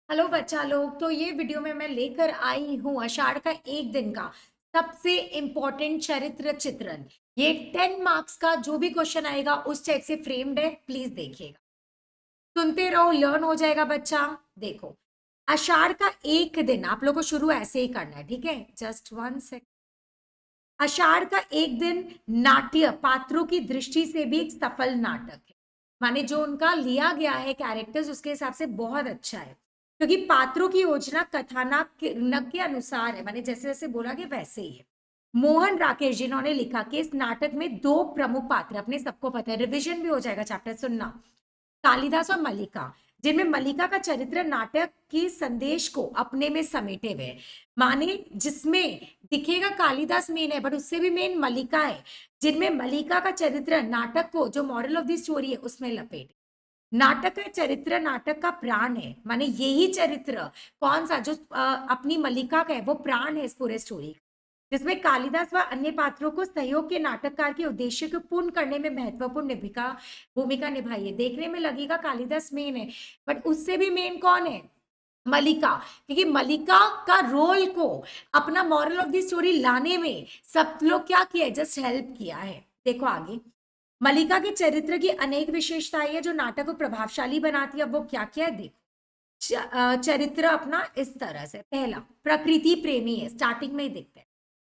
Hello बच्चा लोग। तो ये वीडियो में मैं लेकर आई हूँ आषाढ़ का एक दिन का सबसे इम्पोर्टेंट चरित्र चित्रण। ये 10 मार्क्स का जो भी क्वेश्चन आएगा उस टाइप से फ्रेम्ड है, प्लीज देखिएगा, सुनते रहो, लर्न हो जाएगा बच्चा। देखो, आषाढ़ का एक दिन आप लोग को शुरू ऐसे ही करना है, ठीक है? Just 1 second. आषाढ़ का एक दिन नाट्य पात्रों की दृष्टि से भी एक सफल नाटक है, माने जो उनका लिया गया है कैरेक्टर्स उसके हिसाब से बहुत अच्छा है, क्योंकि पात्रों की योजना कथानक के अनुसार है, माने जैसे जैसे बोला गया वैसे ही है। मोहन राकेश जिन्होंने लिखा कि इस नाटक में दो प्रमुख पात्र, अपने सबको पता है, रिविजन भी हो जाएगा चैप्टर, सुनना, कालिदास और मल्लिका, जिनमें मल्लिका का चरित्र नाटक के संदेश को अपने में समेटे हुए, माने जिसमें दिखेगा कालिदास मेन है बट उससे भी मेन मल्लिका है, जिनमें मल्लिका का चरित्र नाटक को जो मॉरल ऑफ द स्टोरी है उसमें लपेट। नाटक का चरित्र नाटक का प्राण है, माने यही चरित्र कौन सा जो अपनी मल्लिका का है वो प्राण है इस पूरे स्टोरी, जिसमें कालिदास व अन्य पात्रों को सहयोग के नाटककार के उद्देश्य को पूर्ण करने में महत्वपूर्ण भूमिका निभाई है। देखने में लगेगा कालिदास मेन है बट उससे भी मेन कौन है? मल्लिका, क्योंकि मल्लिका का रोल को अपना मॉरल ऑफ द स्टोरी लाने में सब लोग क्या किया है, जस्ट हेल्प किया है। देखो आगे, मल्लिका के चरित्र की अनेक विशेषताएं है जो नाटक को प्रभावशाली बनाती है। अब वो क्या क्या है देखो। चरित्र अपना इस तरह से, पहला प्रकृति प्रेमी है, स्टार्टिंग में ही दिखते हैं।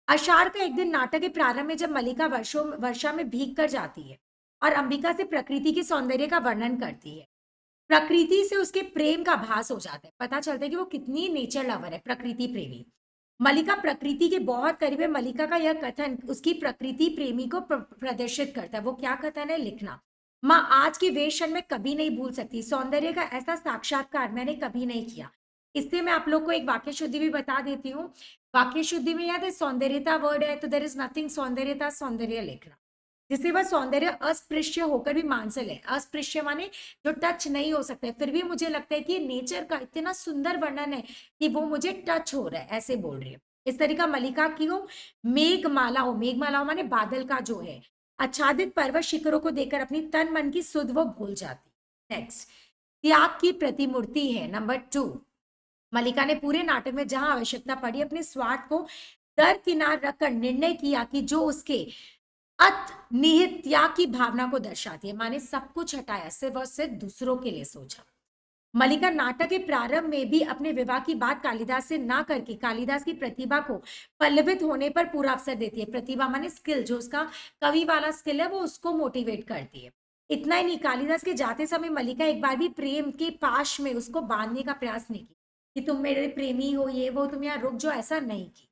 आषाढ़ का एक दिन नाटक के प्रारंभ में जब मल्लिका वर्षा में भीग कर जाती है और अंबिका से प्रकृति के सौंदर्य का वर्णन करती है, प्रकृति से उसके प्रेम का भास हो जाता है, पता चलता है कि वो कितनी नेचर लवर है, प्रकृति प्रेमी। मल्लिका प्रकृति के बहुत करीब है। मल्लिका का यह कथन उसकी प्रकृति प्रेमी को प्रदर्शित करता है। वो क्या कथन है, लिखना, माँ आज की वे क्षण में कभी नहीं भूल सकती, सौंदर्य का ऐसा साक्षात्कार मैंने कभी नहीं किया। इससे मैं आप लोग को एक वाक्य शुद्धि भी बता देती हूँ। वाक्य शुद्धि में याद है सौंदर्यता वर्ड है तो देर इज नथिंग, सौंदर्यता सौंदर्य लिखना, जिससे वह सौंदर्य अस्पृश्य होकर भी मानसल है। अस्पृश्य माने जो टच नहीं हो सकता है, फिर भी मुझे लगता है कि नेचर का इतना सुंदर वर्णन है कि वो मुझे टच हो रहा है, ऐसे बोल रही है। इस तरीका मल्लिका की हो मेघमाला हो, मेघमाला हो माने बादल का जो है आच्छादित पर्वत शिखरों को देखकर अपनी तन मन की सुध वो भूल जाती। नेक्स्ट, त्याग की प्रतिमूर्ति है नंबर 2। मल्लिका ने पूरे नाटक में जहां आवश्यकता पड़ी अपने स्वार्थ को दरकिनार रखकर निर्णय किया कि जो उसके अत निहित त्याग की भावना को दर्शाती है, माने सब कुछ हटाया, सिर्फ और सिर्फ दूसरों के लिए सोचा। मल्लिका नाटक के प्रारंभ में भी अपने विवाह की बात कालिदास से ना करके कालिदास की प्रतिभा को पल्लवित होने पर पूरा अवसर देती है। प्रतिभा माने स्किल, जो उसका कवि वाला स्किल है वो उसको मोटिवेट करती है। इतना ही नहीं, कालिदास के जाते समय मल्लिका एक बार भी प्रेम के पाश में उसको बांधने का प्रयास नहीं की कि तुम मेरे प्रेमी हो, ये वो, तुम यहाँ रुक जाओ, ऐसा नहीं की,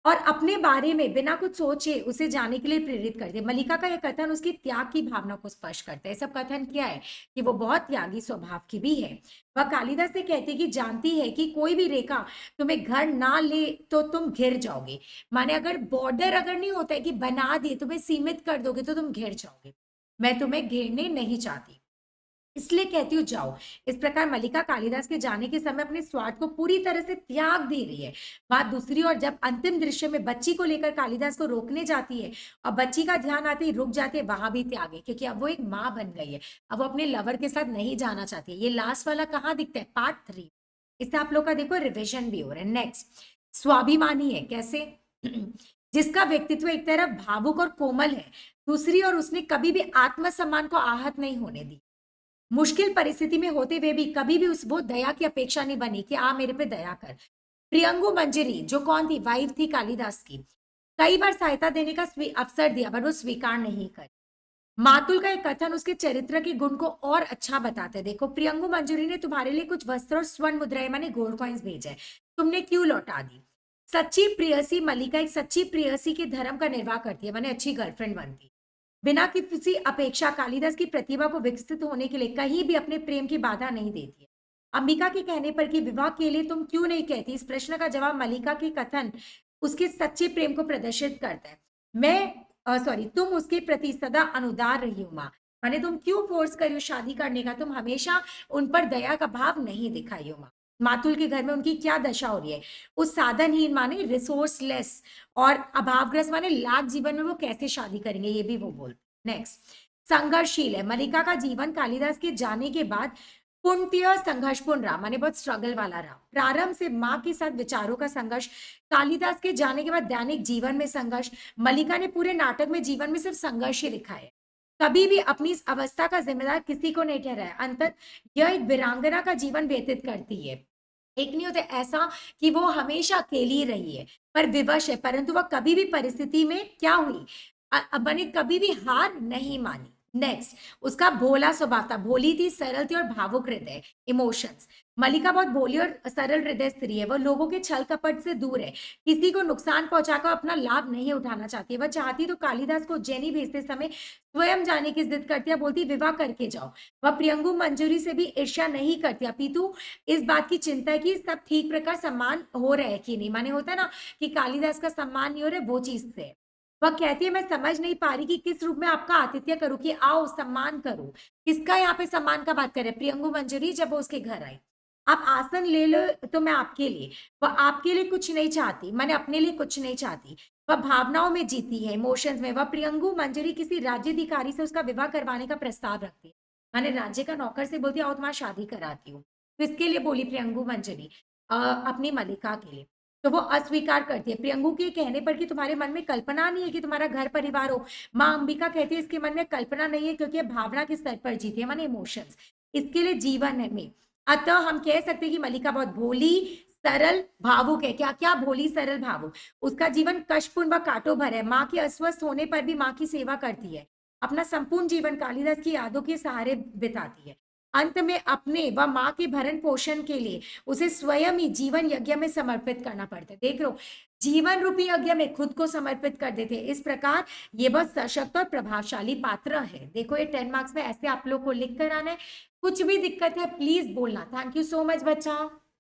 और अपने बारे में बिना कुछ सोचे उसे जाने के लिए प्रेरित करते। मल्लिका का यह कथन उसकी त्याग की भावना को स्पर्श करता है। सब कथन क्या है कि वो बहुत त्यागी स्वभाव की भी है। वह कालिदास से कहती कि जानती है कि कोई भी रेखा तुम्हें घर ना ले तो तुम घिर जाओगे, माने अगर बॉर्डर अगर नहीं होता है कि बना दिए तुम्हें सीमित कर दोगे तो तुम घिर जाओगे, मैं तुम्हें घेरने नहीं चाहती, इसलिए कहती हूँ जाओ। इस प्रकार मल्लिका कालिदास के जाने के समय अपने स्वार्थ को पूरी तरह से त्याग दे रही है। बात दूसरी और, जब अंतिम दृश्य में बच्ची को लेकर कालिदास को रोकने जाती है और बच्ची का ध्यान आते ही रुक जाती है, वहां भी त्याग है, क्योंकि अब वो एक माँ बन गई है, अब वो अपने लवर के साथ नहीं जाना चाहती है। ये लास्ट वाला कहाँ दिखता है, पार्ट 3। इससे आप लोग का देखो रिविजन भी हो रहा है। नेक्स्ट, स्वाभिमानी है, कैसे? जिसका व्यक्तित्व एक तरफ भावुक और कोमल है, दूसरी और उसने कभी भी आत्मसम्मान को आहत नहीं होने दी। मुश्किल परिस्थिति में होते हुए भी कभी भी उस वो दया की अपेक्षा नहीं बनी कि आ मेरे पे दया कर। प्रियंगु मंजरी जो कौन थी, वाइफ थी कालिदास की, कई बार सहायता देने का अवसर दिया पर वो स्वीकार नहीं कर। मातुल का एक कथन उसके चरित्र के गुण को और अच्छा बताते हैं। देखो, प्रियंगु मंजूरी ने तुम्हारे लिए कुछ वस्त्र और स्वर्ण मुद्राएं माने गोल्ड कॉइन्स भेजे, तुमने क्यों लौटा दी? सच्ची प्रेयसी मल्लिका एक सच्ची प्रेयसी के धर्म का निर्वाह करती है, माने अच्छी गर्लफ्रेंड बनती, बिना किसी अपेक्षा कालिदास की प्रतिभा को विकसित होने के लिए कहीं भी अपने प्रेम की बाधा नहीं देती है। अंबिका के कहने पर कि विवाह के लिए तुम क्यों नहीं कहती, इस प्रश्न का जवाब मल्लिका के कथन उसके सच्चे प्रेम को प्रदर्शित करता है। तुम उसके प्रति सदा अनुदार रही हो माँ, माने तुम क्यों फोर्स करी हो शादी करने का, तुम हमेशा उन पर दया का भाव नहीं दिखाई हो माँ। मातुल के घर में उनकी क्या दशा हो रही है, उस साधनहीन माने रिसोर्सलेस और अभावग्रस्त माने लाख जीवन में वो कैसे शादी करेंगे, ये भी वो बोल। नेक्स्ट, संघर्षशील है। मल्लिका का जीवन कालिदास के जाने के बाद पुण्य संघर्षपूर्ण रहा, माने बहुत स्ट्रगल वाला रहा। प्रारंभ से माँ के साथ विचारों का संघर्ष, कालिदास के जाने के बाद दैनिक जीवन में संघर्ष। मल्लिका ने पूरे नाटक में जीवन में सिर्फ संघर्ष ही लिखा है, कभी भी अपनी इस अवस्था का जिम्मेदार किसी को नहीं ठहराया। अंतत यह एक वीरांगना का जीवन व्यतीत करती है। एक नहीं होता ऐसा कि वो हमेशा अकेली रही है, पर विवश है, परंतु वह कभी भी परिस्थिति में क्या हुई, मैंने कभी भी हार नहीं मानी। नेक्स्ट, उसका भोला स्वभाव था, भोली थी, सरल थी और भावुक हृदय, इमोशंस। मल्लिका बहुत भोली और सरल हृदय स्त्री है, वह लोगों के छल कपट से दूर है, किसी को नुकसान पहुंचाकर अपना लाभ नहीं उठाना चाहती है। वह चाहती तो कालिदास को उज्जैनी भेजते समय स्वयं जाने की जिद करती है, बोलती विवाह करके जाओ। वह प्रियंगु मंजूरी से भी ईर्ष्या नहीं करती, अपितु इस बात की चिंता है कि सब ठीक प्रकार सम्मान हो रहा है कि नहीं, माने होता है ना कि कालिदास का सम्मान नहीं हो रहा है, वो चीज से वह कहती है मैं समझ नहीं पा रही कि किस रूप में आपका आतिथ्य करूं, कि आओ सम्मान करूं। किसका यहाँ पे सम्मान का बात कर रहे हैं, प्रियंगु मंजरी जब वो उसके घर आई, आप आसन ले लो तो मैं आपके लिए, वह आपके लिए कुछ नहीं चाहती, मैंने अपने लिए कुछ नहीं चाहती। वह भावनाओं में जीती है, इमोशंस में। वह प्रियंगु मंजरी किसी राज्याधिकारी से उसका विवाह करवाने का प्रस्ताव रखती है, मैंने राज्य का नौकर से बोलती आओ तुम्हारी शादी कराती हूँ, तो इसके लिए बोली प्रियंगु मंजरी अपनी मल्लिका के लिए, तो वो अस्वीकार करती है। प्रियंगु के कहने पर कि तुम्हारे मन में कल्पना नहीं है कि तुम्हारा घर परिवार हो, माँ अंबिका कहती है इसके मन में कल्पना नहीं है क्योंकि भावना के स्तर पर जीती है, माने इमोशंस, इसके लिए जीवन है में। अतः हम कह सकते हैं कि मल्लिका बहुत भोली, सरल, भावुक है। क्या क्या भोली, सरल, भावुक। उसका जीवन कष्टपूर्ण व कांटों भर है, माँ के अस्वस्थ होने पर भी माँ की सेवा करती है, अपना संपूर्ण जीवन कालिदास की यादों के सहारे बिताती है। अंत में अपने व माँ के भरण पोषण के लिए उसे स्वयं ही जीवन यज्ञ में समर्पित करना पड़ता है। देख लो, जीवन रूपी यज्ञ में खुद को समर्पित कर देते हैं। इस प्रकार ये बहुत सशक्त और प्रभावशाली पात्र है। देखो ये 10 मार्क्स में ऐसे आप लोग को लिख कर आना है। कुछ भी दिक्कत है प्लीज बोलना। थैंक यू सो मच बच्चा।